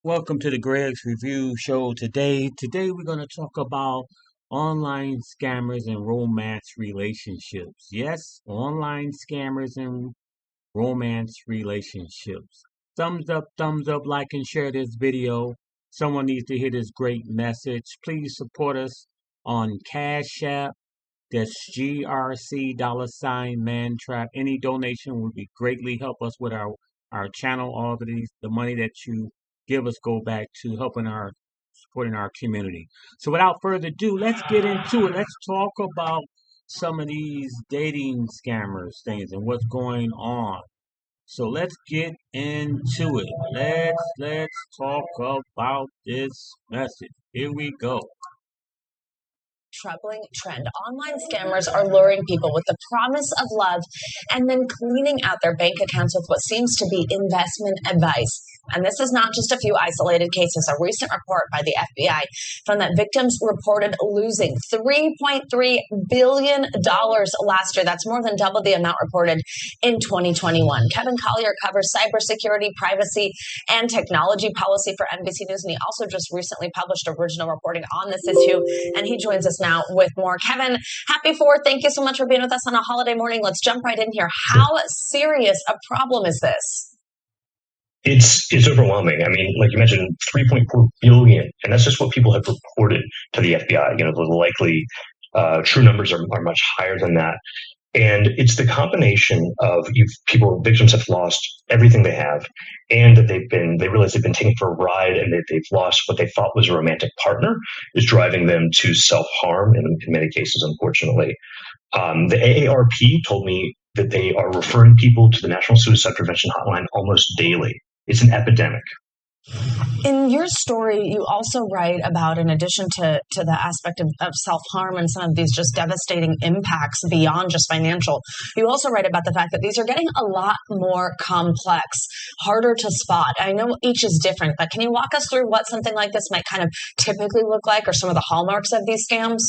Welcome to the Greg's Review Show today. Today we're going to talk about online scammers and romance relationships. Yes, online scammers and romance relationships. Thumbs up, like and share this video. Someone needs to hear this great message. Please support us on Cash App. That's GRC $mantrap. Any donation would be greatly help us with our channel. All of the money that you give us go back to helping our supporting our community. So without further ado, let's get into it. Let's talk about some of these dating scammers things and what's going on. So let's get into it. Let's talk about this message. Here we go. Troubling trend. Online scammers are luring people with the promise of love and then cleaning out their bank accounts with what seems to be investment advice. And this is not just a few isolated cases. A recent report by the FBI found that victims reported losing $3.3 billion last year. That's more than double the amount reported in 2021. Kevin Collier covers cybersecurity, privacy, and technology policy for NBC News. And he also just recently published original reporting on this issue. And he joins us now with more. Kevin, happy 4th. Thank you so much for being with us on a holiday morning. Let's jump right in here. How serious a problem is this? It's overwhelming. I mean, like you mentioned, 3.4 billion, and that's just what people have reported to the FBI. You know, the likely true numbers are much higher than that. And it's the combination of victims have lost everything they have, and that they realize they've been taken for a ride, and that they've lost what they thought was a romantic partner is driving them to self-harm in many cases, unfortunately. The AARP told me that they are referring people to the National Suicide Prevention Hotline almost daily. It's an epidemic. In your story, you also write about, in addition to the aspect of self-harm and some of these just devastating impacts beyond just financial, you also write about the fact that these are getting a lot more complex, harder to spot. I know each is different, but can you walk us through what something like this might kind of typically look like, or some of the hallmarks of these scams?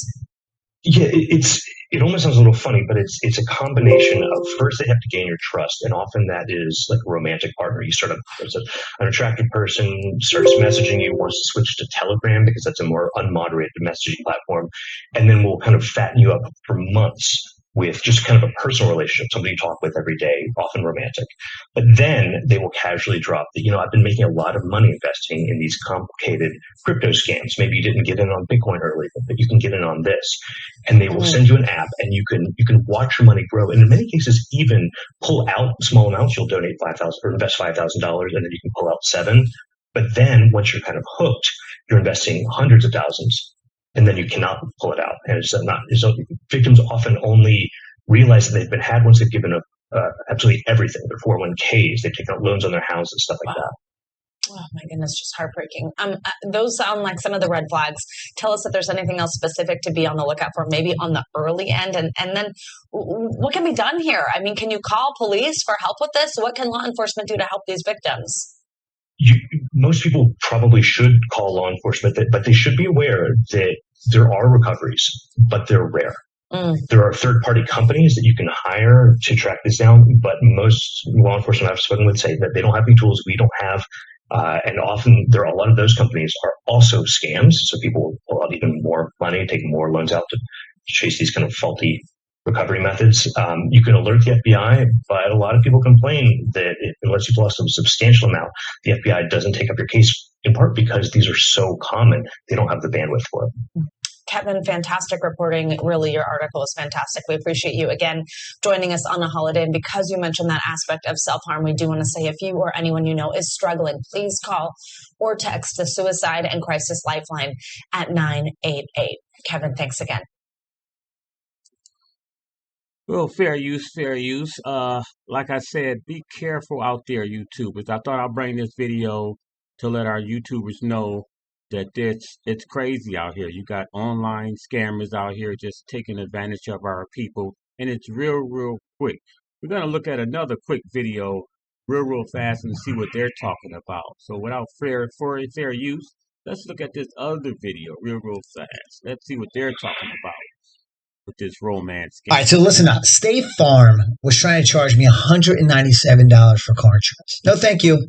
Yeah, it almost sounds a little funny, but it's a combination of, first they have to gain your trust, and often that is like a romantic partner. You start there's an attractive person starts messaging you, wants to switch to Telegram because that's a more unmoderated messaging platform, and then we'll kind of fatten you up for months with just kind of a personal relationship, somebody you talk with every day, often romantic. But then they will casually drop that, I've been making a lot of money investing in these complicated crypto scams. Maybe you didn't get in on Bitcoin early, but you can get in on this. And they will send you an app, and you can watch your money grow. And in many cases, even pull out small amounts. You'll donate $5,000 or invest $5,000, and then you can pull out $7,000. But then once you're kind of hooked, you're investing hundreds of thousands. And then you cannot pull it out. And victims often only realize that they've been had once they've given up absolutely everything, their 401ks, they've taken out loans on their houses, stuff like that. Oh my goodness, just heartbreaking. Those sound like some of the red flags. Tell us if there's anything else specific to be on the lookout for, maybe on the early end. And then what can be done here? I mean, can you call police for help with this? What can law enforcement do to help these victims? Most people probably should call law enforcement, but they should be aware that there are recoveries, but they're rare. There are third-party companies that you can hire to track this down, but most law enforcement I've spoken with say that they don't have any tools we don't have. And often a lot of those companies are also scams. So people will pull out even more money, take more loans out to chase these kind of faulty recovery methods. You can alert the FBI, but a lot of people complain that unless you've lost a substantial amount, the FBI doesn't take up your case, in part because these are so common, they don't have the bandwidth for it. Kevin, fantastic reporting. Really, your article is fantastic. We appreciate you again joining us on a holiday. And because you mentioned that aspect of self-harm, we do want to say if you or anyone you know is struggling, please call or text the Suicide and Crisis Lifeline at 988. Kevin, thanks again. Well, fair use, fair use. Like I said, be careful out there, YouTubers. I thought I'd bring this video to let our YouTubers know that it's crazy out here. You got online scammers out here just taking advantage of our people, and it's real quick. We're going to look at another quick video real fast and see what they're talking about. So without fair use, let's look at this other video real fast. Let's see what they're talking about with this romance game. All right, so listen up. State Farm was trying to charge me $197 for car insurance. No, thank you.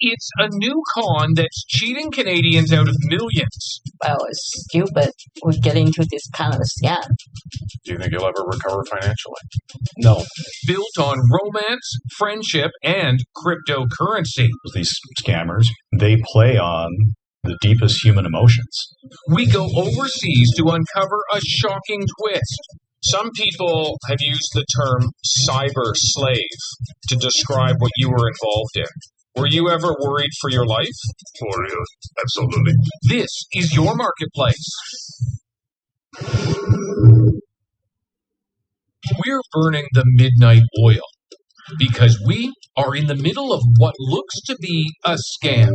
It's a new con that's cheating Canadians out of millions. Well, it's stupid. We get into this kind of a scam. Do you think you'll ever recover financially? No. Built on romance, friendship, and cryptocurrency. These scammers, they play on the deepest human emotions. We go overseas to uncover a shocking twist. Some people have used the term cyber slave to describe what you were involved in. Were you ever worried for your life? For real, absolutely. This is your marketplace. We're burning the midnight oil because we are in the middle of what looks to be a scam.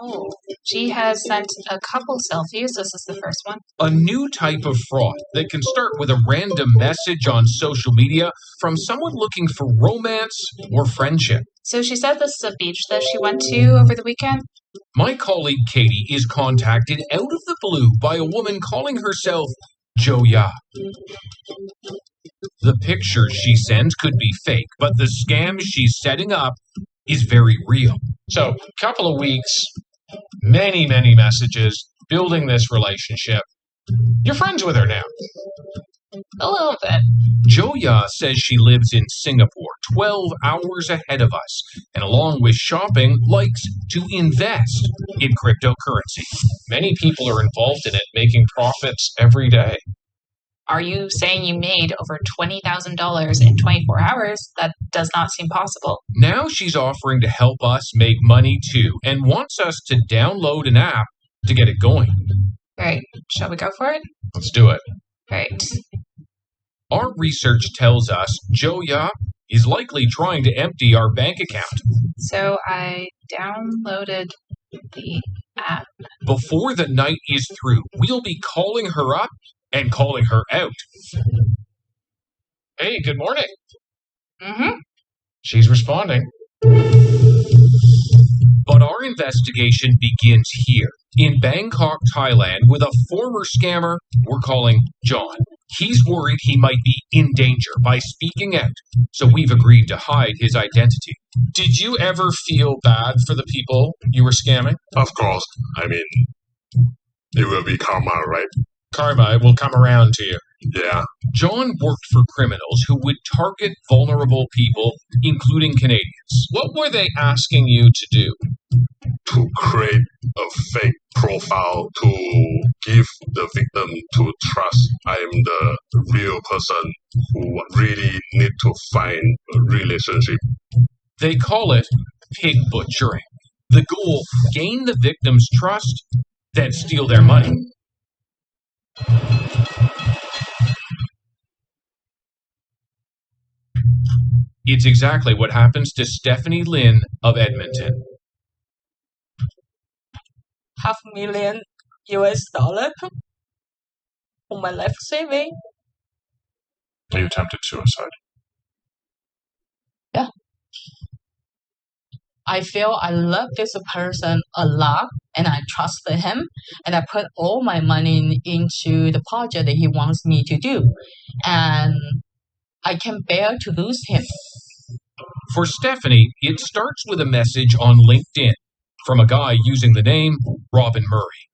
Oh, she has sent a couple selfies. This is the first one. A new type of fraud that can start with a random message on social media from someone looking for romance or friendship. So she said this is a beach that she went to over the weekend. My colleague Katie is contacted out of the blue by a woman calling herself Joya. The pictures she sends could be fake, but the scam she's setting up is very real. So, couple of weeks, many messages, building this relationship. You're friends with her now. A little bit. Joya says she lives in Singapore, 12 hours ahead of us, and along with shopping, likes to invest in cryptocurrency. Many people are involved in it, making profits every day. Are you saying you made over $20,000 in 24 hours? That does not seem possible. Now she's offering to help us make money too, and wants us to download an app to get it going. Right. Shall we go for it? Let's do it. Right. Our research tells us Joya is likely trying to empty our bank account. So I downloaded the app. Before the night is through, we'll be calling her up and calling her out. Hey, good morning. Mm-hmm. She's responding. But our investigation begins here, in Bangkok, Thailand, with a former scammer we're calling John. He's worried he might be in danger by speaking out, so we've agreed to hide his identity. Did you ever feel bad for the people you were scamming? Of course. I mean, it will be karma, right? Karma will come around to you. Yeah. John worked for criminals who would target vulnerable people, including Canadians. What were they asking you to do? To create a fake profile to give the victim to trust I am the real person who really need to find a relationship. They call it pig butchering. The goal, gain the victim's trust, then steal their money. It's exactly what happens to Stephanie Lynn of Edmonton. $500,000 US on my life saving. You attempted suicide. Yeah. I feel I love this person a lot and I trusted him and I put all my money into the project that he wants me to do. And I can bear to lose him. For Stephanie, it starts with a message on LinkedIn from a guy using the name Robin Murray.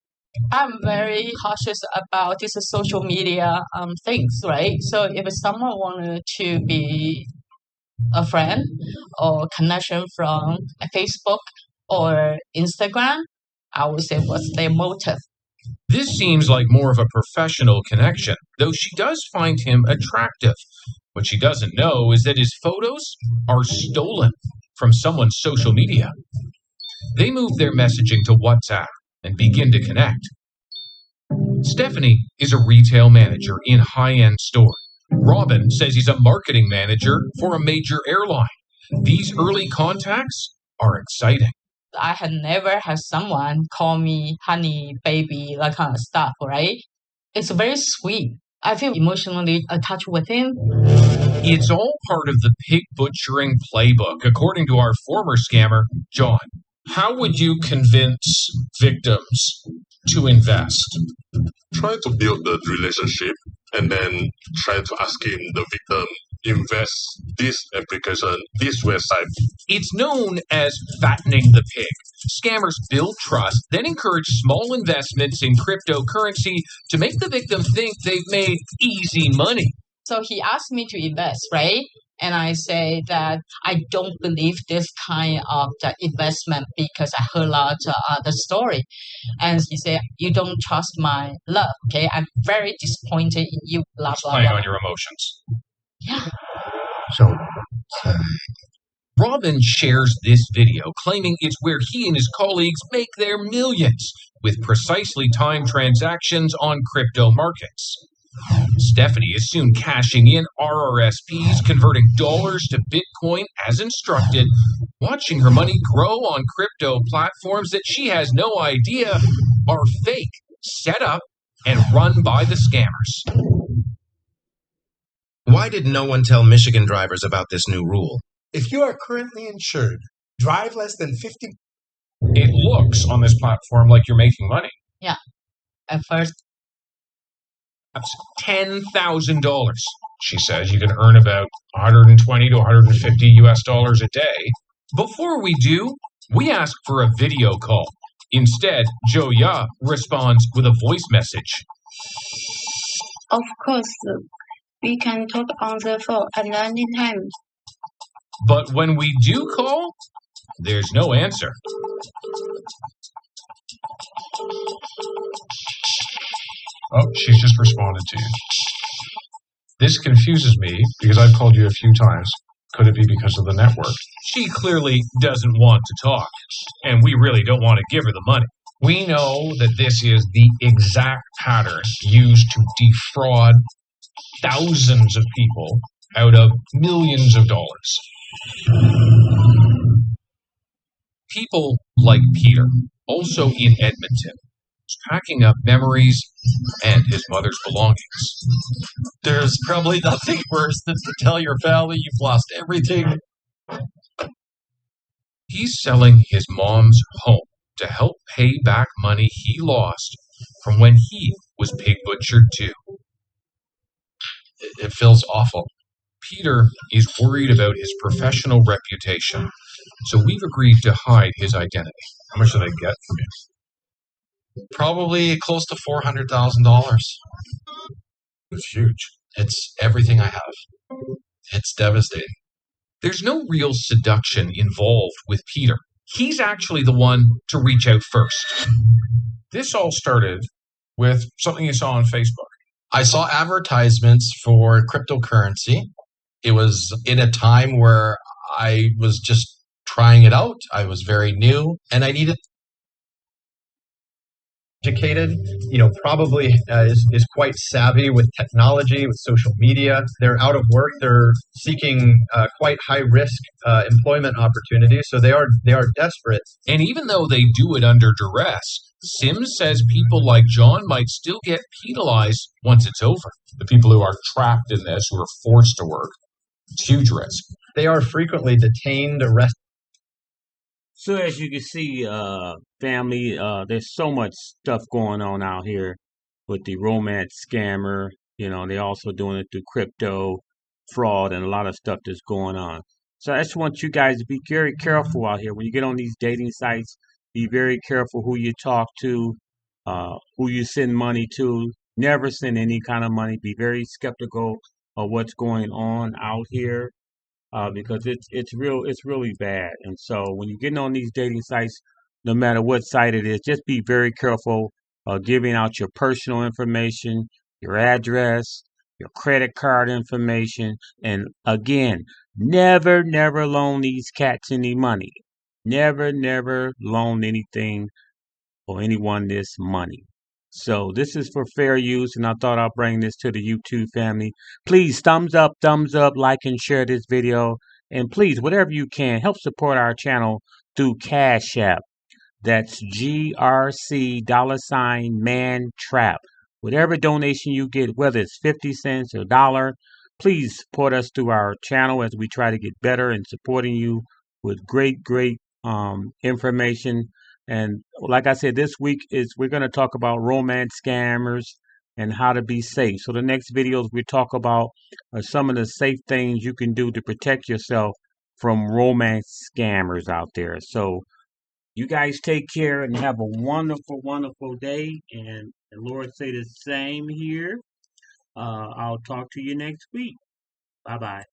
I'm very cautious about these social media things, right? So if someone wanted to be a friend or connection from Facebook or Instagram, I would say what's their motive. This seems like more of a professional connection, though she does find him attractive. What she doesn't know is that his photos are stolen from someone's social media. They move their messaging to WhatsApp and begin to connect. Stephanie is a retail manager in a high-end store. Robin says he's a marketing manager for a major airline. These early contacts are exciting. I had never had someone call me honey, baby, that kind of stuff, right? It's very sweet. I feel emotionally attached with him. It's all part of the pig butchering playbook, according to our former scammer, John. How would you convince victims to invest? Try to build the relationship and then try to ask him, the victim, invest this application, this website. It's known as fattening the pig. Scammers build trust, then encourage small investments in cryptocurrency to make the victim think they've made easy money. So he asked me to invest, right? And I say that I don't believe this kind of the investment because I heard a lot the story. And he said, you don't trust my love, okay? I'm very disappointed in you, blah, Just blah, playing blah. on your emotions. Yeah. So Robin shares this video, claiming it's where he and his colleagues make their millions with precisely timed transactions on crypto markets. Stephanie is soon cashing in RRSPs, converting dollars to Bitcoin as instructed, watching her money grow on crypto platforms that she has no idea are fake, set up, and run by the scammers. Why did no one tell Michigan drivers about this new rule? If you are currently insured, drive less than 50. It looks on this platform like you're making money. Yeah. At first, That's $10,000. She says you can earn about 120 to 150 US dollars a day. Before we do, we ask for a video call. Instead, Joe Ya responds with a voice message. Of course, we can talk on the phone at any time. But when we do call, there's no answer. Oh, she's just responded to you. This confuses me because I've called you a few times. Could it be because of the network? She clearly doesn't want to talk, and we really don't want to give her the money. We know that this is the exact pattern used to defraud thousands of people out of millions of dollars. People like Peter, also in Edmonton, is packing up memories and his mother's belongings. There's probably nothing worse than to tell your family you've lost everything. He's selling his mom's home to help pay back money he lost from when he was pig butchered too. It feels awful. Peter is worried about his professional reputation, so we've agreed to hide his identity. How much did I get from you? Probably close to $400,000. It's huge. It's everything I have. It's devastating. There's no real seduction involved with Peter. He's actually the one to reach out first. This all started with something you saw on Facebook. I saw advertisements for cryptocurrency. It was in a time where I was just trying it out. I was very new and I needed educated, probably is quite savvy with technology, with social media. They're out of work. They're seeking quite high risk employment opportunities. So they are desperate. And even though they do it under duress, Sims says people like John might still get penalized once it's over. The people who are trapped in this, who are forced to work, it's huge risk. They are frequently detained, arrested. So as you can see, family, there's so much stuff going on out here with the romance scammer. They also doing it through crypto fraud and a lot of stuff that's going on. So I just want you guys to be very careful out here. When you get on these dating sites, be very careful who you talk to, who you send money to. Never send any kind of money. Be very skeptical of what's going on out here. Because it's really bad. And so when you're getting on these dating sites, no matter what site it is, just be very careful giving out your personal information, your address, your credit card information, and again, never loan these cats any money. Never loan anything or anyone this money. So this is for fair use, and I thought I'll bring this to the YouTube family. Please thumbs up, like and share this video. And please, whatever you can, help support our channel through Cash App. That's GRC $mantrap. Whatever donation you get, whether it's 50 cents or $1, please support us through our channel as we try to get better in supporting you with great information. And like I said, this week we're going to talk about romance scammers and how to be safe. So the next videos we talk about some of the safe things you can do to protect yourself from romance scammers out there. So you guys take care and have a wonderful, wonderful day. And the Lord say the same here. I'll talk to you next week. Bye bye.